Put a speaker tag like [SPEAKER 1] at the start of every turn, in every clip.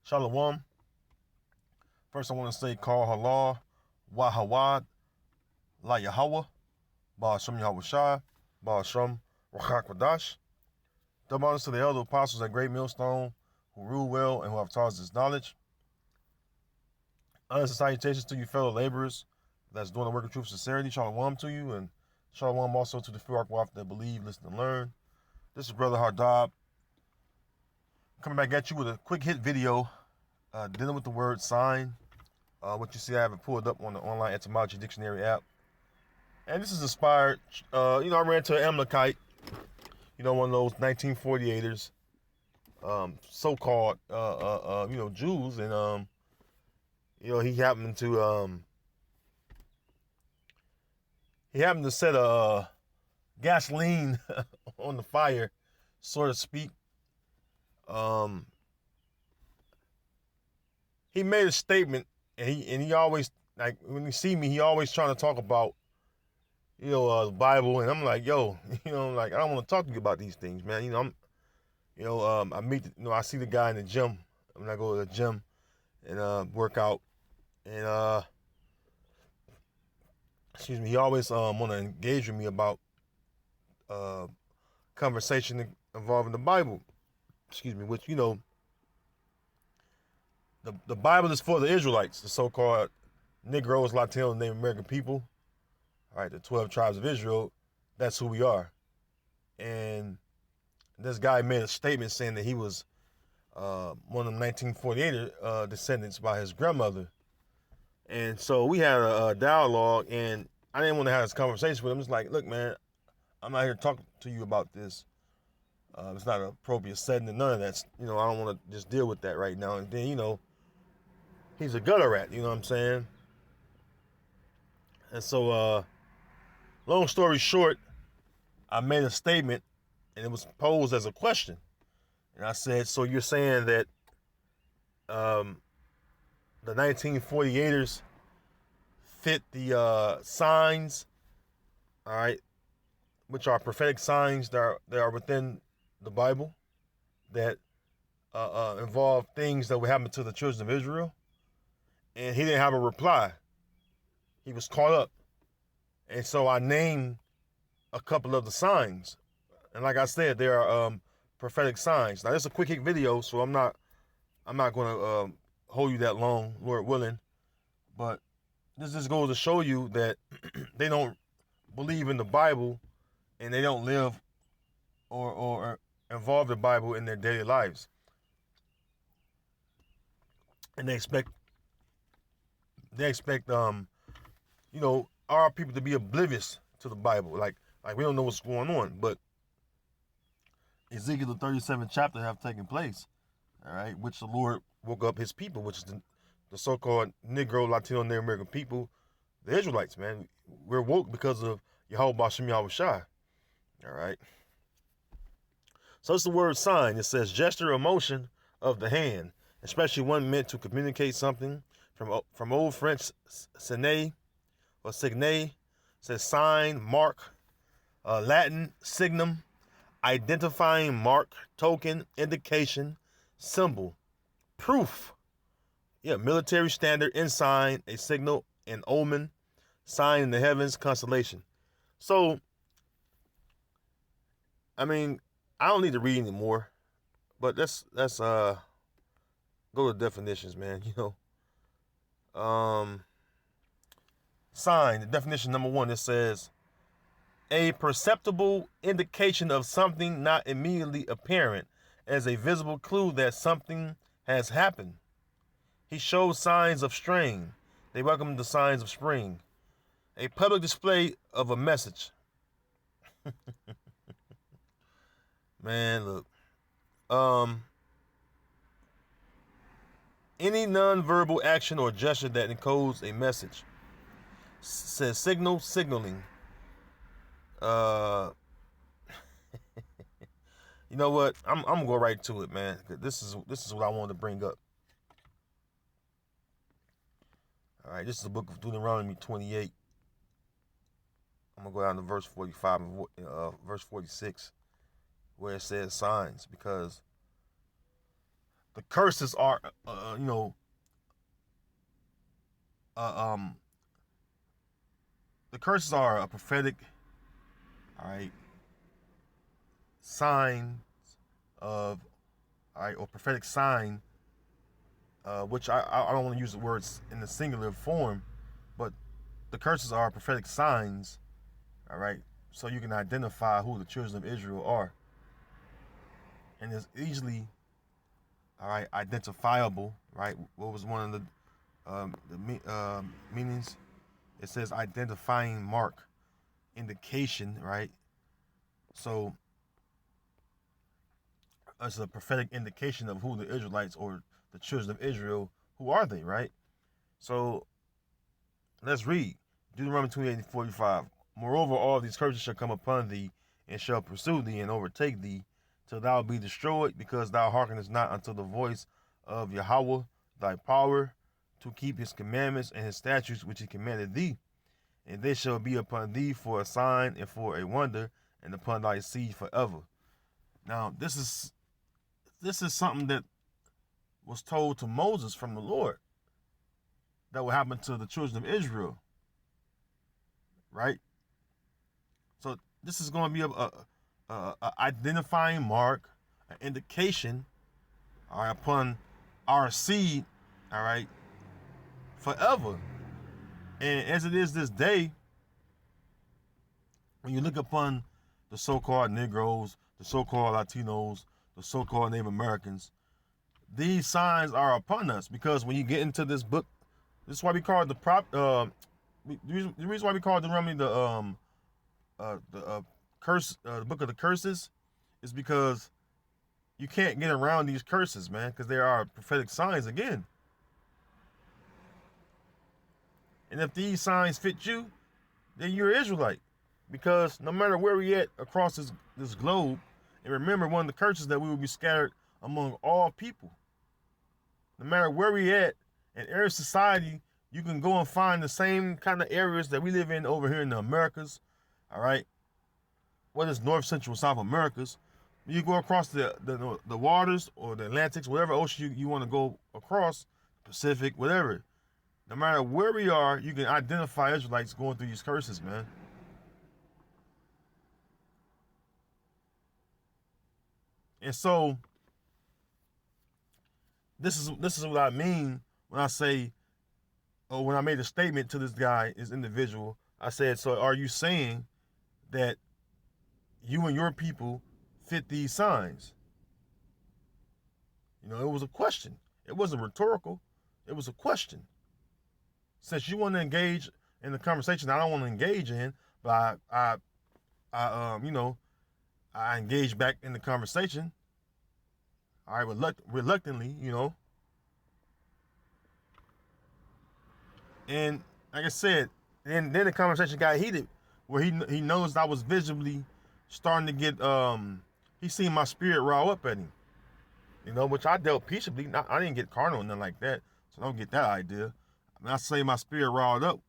[SPEAKER 1] Shalom. First, I want to say, Call Halal, Wahawad, La Yahweh, Ba'ashem Yahweh Shai, Ba'ashem Rachak Wadash. Double honors to the elder apostles at Great Millstone who rule well and who have taught us this knowledge. Honors and salutations to you, fellow laborers that's doing the work of truth and sincerity. Shalom to you, and shalom also to the few Arkwaf that believe, listen, and learn. This is Brother Hardab coming back at you with a quick hit video dealing with the word sign. What you see, I have it pulled up on the online etymology dictionary app. And this is inspired, I ran into an Amalekite, one of those 1948ers, so-called, Jews. And, he happened to set a gasoline on the fire, so to speak. He made a statement, and he always, like, when you see me, he always trying to talk about, the Bible, and I'm like, I don't want to talk to you about these things, man. I see the guy in the gym when I go to the gym and work out, and he always want to engage with me about conversation involving the Bible. Which the Bible is for the Israelites, the so-called Negroes, Latinos, Native American people. All right, the 12 tribes of Israel. That's who we are. And this guy made a statement saying that he was one of them 1948 descendants by his grandmother. And so we had a dialogue, and I didn't want to have this conversation with him. It's like, look, man, I'm not here to talk to you about this. It's not an appropriate setting and none of that. I don't want to just deal with that right now. And then, he's a gutter rat, you know what I'm saying? And so, long story short, I made a statement, and it was posed as a question. And I said, so you're saying that the 1948ers fit the signs, all right, which are prophetic signs that are within the Bible that involve things that would happen to the children of Israel? And he didn't have a reply. He was caught up. And so I named a couple of the signs. And like I said, there are prophetic signs. Now, this is a quick hit video, so I'm not going to hold you that long, Lord willing. But this just goes to show you that they don't believe in the Bible, and they don't live or involve the Bible in their daily lives. And they expect our people to be oblivious to the Bible. Like we don't know what's going on. But Ezekiel the 37th chapter have taken place, all right, which the Lord woke up his people, which is the so-called Negro, Latino, Native American people, the Israelites, man. We're woke because of Yahweh Ba'ashem Yahweh Shai, all right? So it's the word sign. It says gesture or motion of the hand, especially one meant to communicate something. From Old French, signe or signe, says sign, mark. Latin, signum, identifying mark, token, indication, symbol, proof. Yeah, military standard, ensign, a signal, an omen, sign in the heavens, constellation. So, I don't need to read anymore, but let's go to definitions, man. Sign, the definition number 1, it says a perceptible indication of something not immediately apparent as a visible clue that something has happened. He shows signs of strain. They welcome the signs of spring. A public display of a message. Man, look. Any non-verbal action or gesture that encodes a message. Says signal, signaling. You know what? I'm gonna go right to it, man. This is what I wanted to bring up. All right, this is the book of Deuteronomy 28. I'm gonna go down to verse 45 and verse 46, where it says signs, because the curses are you know, uh, um, the curses are a prophetic, all right, sign of, all right, or prophetic sign, which I don't want to use the words in the singular form, but the curses are prophetic signs, all right, so you can identify who the children of Israel are, and it's easily, all right, identifiable, right? What was one of the meanings? It says identifying mark, indication, right? So it's a prophetic indication of who the Israelites or the children of Israel, who are they, right? So let's read Deuteronomy 28:45. Moreover, all these curses shall come upon thee, and shall pursue thee, and overtake thee, till thou be destroyed, because thou hearkenest not unto the voice of Yahweh thy power, to keep his commandments and his statutes which he commanded thee. And they shall be upon thee for a sign and for a wonder, and upon thy seed forever. Now, this is something that was told to Moses from the Lord that will happen to the children of Israel, right? So this is going to be a identifying mark, an indication, all right, upon our seed, all right, forever. And as it is this day, when you look upon the so-called Negroes, the so-called Latinos, the so-called Native Americans, these signs are upon us, because when you get into this book, this is why we call it the reason why we call it Deuteronomy the curse, the book of the curses, is because you can't get around these curses, man, because there are prophetic signs again. And if these signs fit you, then you're an Israelite, because no matter where we at across this globe, and remember, one of the curses that we will be scattered among all people. No matter where we at in every society, you can go and find the same kind of areas that we live in over here in the Americas, all right? Whether it's North, Central, South Americas, you go across the waters or the Atlantics, whatever ocean you want to go across, Pacific, whatever. No matter where we are, you can identify Israelites going through these curses, man. And so this is what I mean when I say, or when I made a statement to this guy, this individual. I said, so are you saying that you and your people fit these signs? You know, it was a question. It wasn't rhetorical. It was a question. Since you want to engage in the conversation I don't want to engage in, but I engage back in the conversation. I reluctantly, and like I said, and then the conversation got heated, where he noticed I was visibly starting to get he seen my spirit rile up at him, which I dealt peaceably. I didn't get carnal or nothing like that, so don't get that idea. When I say my spirit riled up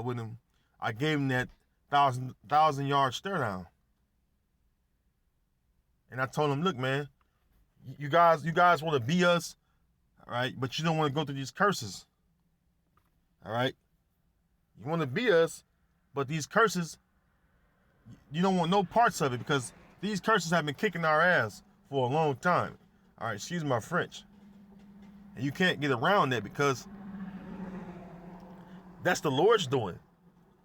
[SPEAKER 1] with him, I gave him that thousand yard stare down, and I told him, look, man, you guys want to be us, all right, but you don't want to go through these curses, all right. You want to be us, but these curses, you don't want no parts of it, because these curses have been kicking our ass for a long time. All right, excuse my French. And you can't get around that, because that's the Lord's doing.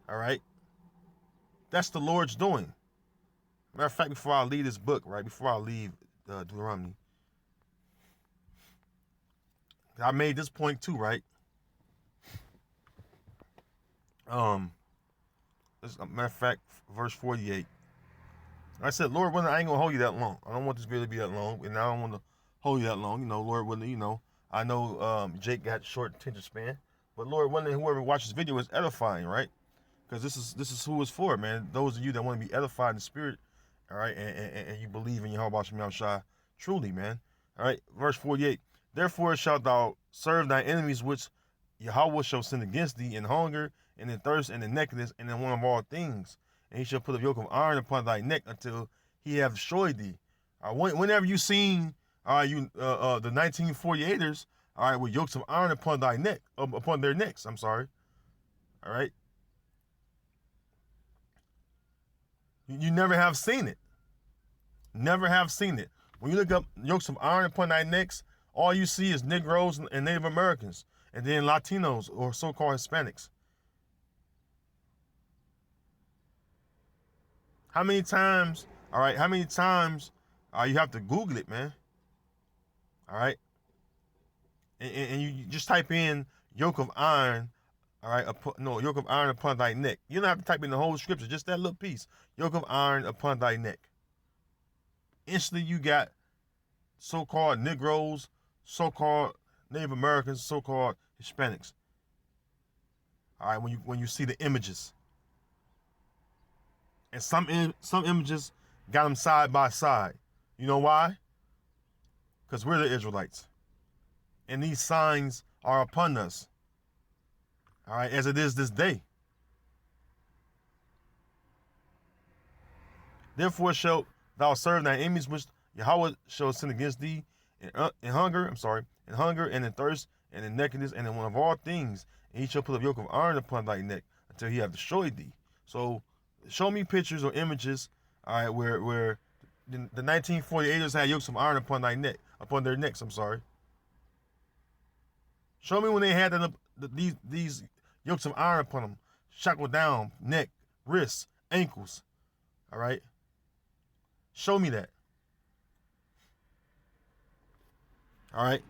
[SPEAKER 1] All right? That's the Lord's doing. Matter of fact, before I leave this book, right, before I leave Deuteronomy, I made this point too, right? As a matter of fact, verse 48. I said, Lord willing, I ain't gonna hold you that long. I don't want this video to be that long, and I don't want to hold you that long. Lord willing, I know Jake got short attention span, but Lord willing, whoever watches this video is edifying, right? Because this is who it's for, man. Those of you that want to be edified in the spirit, all right, and you believe in Yahweh Shem Yahushua truly, man. All right, verse 48. Therefore shalt thou serve thy enemies, which Yahweh shall send against thee, in hunger, and in thirst, and in nakedness, and in want of all things. And he shall put a yoke of iron upon thy neck until he have destroyed thee. Whenever you seen the 1948ers All right, with yokes of iron upon thy neck, upon their necks. I'm sorry. All right. You never have seen it. Never have seen it. When you look up yokes of iron upon thy necks, all you see is Negroes and Native Americans, and then Latinos or so-called Hispanics. How many times? All right. How many times? You have to Google it, man. All right. And you just type in yoke of iron. All right. No, yoke of iron upon thy neck. You don't have to type in the whole scripture. Just that little piece. Yoke of iron upon thy neck. Instantly, you got so-called Negroes, so-called Native Americans, so-called Hispanics. All right. When you see the images, and some images got them side by side. You know why? Because we're the Israelites, and these signs are upon us. All right, as it is this day. Therefore shalt thou serve thy enemies, which Yahweh shall send against thee in hunger. In hunger and in thirst and in nakedness and in one of all things. And he shall put a yoke of iron upon thy neck until he have destroyed thee. So, show me pictures or images, all right, where the 1948ers had yokes of iron upon their necks. I'm sorry. Show me when they had these yokes of iron upon them, shackled down, neck, wrists, ankles. All right. Show me that. All right.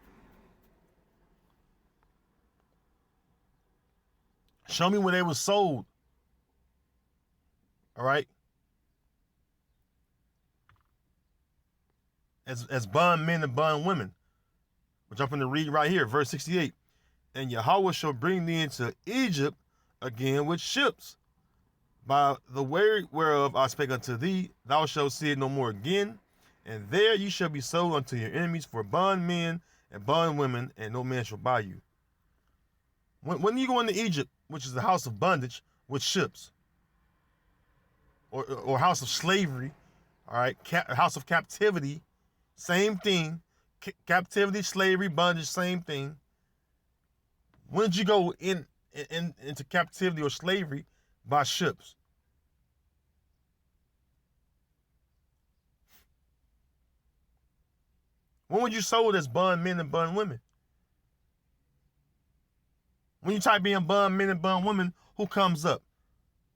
[SPEAKER 1] Show me where they were sold. All right. As bond men and bond women, which I'm going to read right here, verse 68. And Yahweh shall bring thee into Egypt again with ships. By the word whereof I spake unto thee, thou shalt see it no more again. And there you shall be sold unto your enemies for bondmen and bondwomen, and no man shall buy you. When you go into Egypt, which is the house of bondage, with ships, or house of slavery, all right, house of captivity, same thing. Captivity, slavery, bondage, same thing. When did you go into captivity or slavery? By ships. When were you sold as bond men and bond women? When you type in bond men and bond women, who comes up?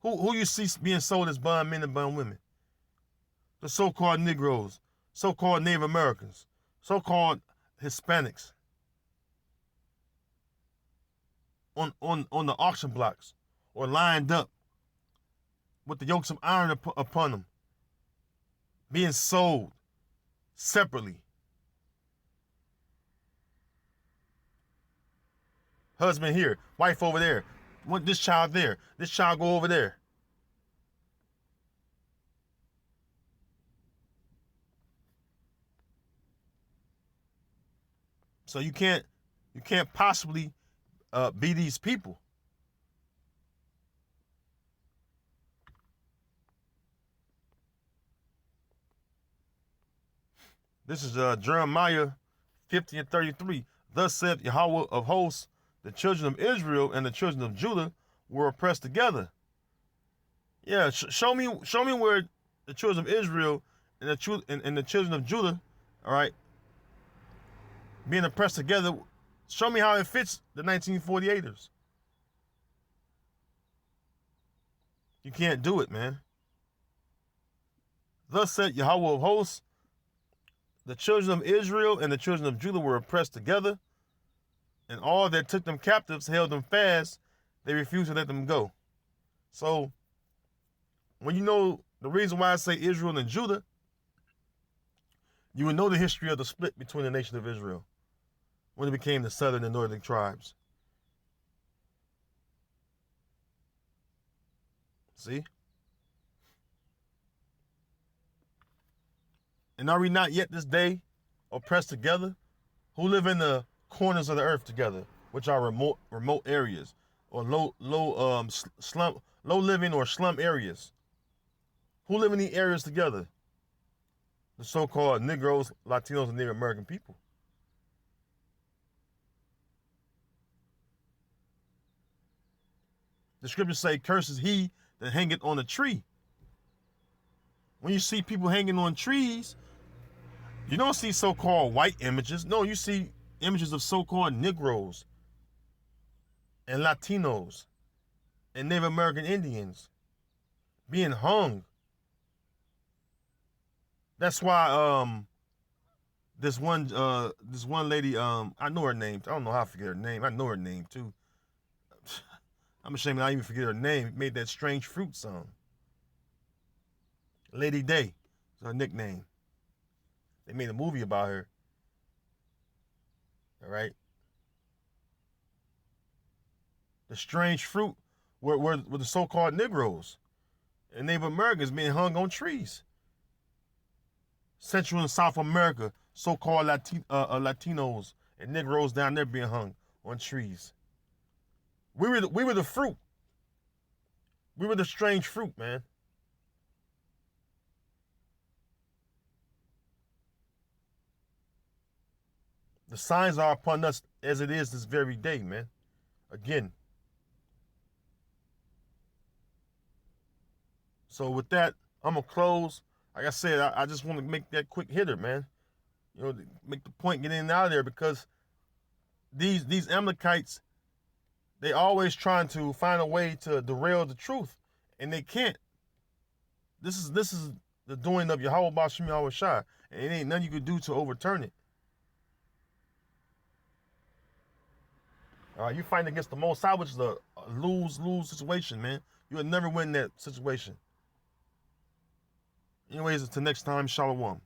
[SPEAKER 1] Who you see being sold as bond men and bond women? The so-called Negroes, so-called Native Americans, so-called Hispanics. On the auction blocks, or lined up with the yokes of iron upon them, being sold separately. Husband here, wife over there, want this child there, this child go over there. So you can't possibly be these people. This is Jeremiah 50 and 33. Thus saith Yahweh of hosts, the children of Israel and the children of Judah were oppressed together. Yeah, show me where the children of Israel and the children of Judah, all right, being oppressed together. Show me how it fits the 1948ers. You can't do it, man. Thus said Yahweh of hosts, the children of Israel and the children of Judah were oppressed together, and all that took them captives held them fast. They refused to let them go. So, when you know the reason why I say Israel and Judah, you will know the history of the split between the nation of Israel when it became the southern and northern tribes. See? And are we not yet this day oppressed together? Who live in the corners of the earth together, which are remote areas, or low living or slum areas? Who live in these areas together? The so-called Negroes, Latinos, and Native American people. The scriptures say, curses he that hangeth on a tree. When you see people hanging on trees, you don't see so-called white images. No, you see images of so-called Negroes and Latinos and Native American Indians being hung. That's why this one lady, I know her name. I don't know how I forget her name. I know her name too. I'm ashamed I even forget her name. Made that Strange Fruit song. Lady Day is her nickname. They made a movie about her. All right. The Strange Fruit were the so-called Negroes and Native Americans being hung on trees. Central and South America, so-called Latinos and Negroes down there being hung on trees. We were the fruit. We were the strange fruit, man. The signs are upon us as it is this very day, man. Again. So with that, I'm gonna close. Like I said, I just want to make that quick hitter, man. You know, make the point, get in and out of there, because these Amalekites, they always trying to find a way to derail the truth, and they can't. This is the doing of Yahweh Bashim Yahweh Shai, and it ain't nothing you could do to overturn it. You fighting against the Most High, which is a lose-lose situation, man. You'll never win that situation. Anyways, until next time, Shalom.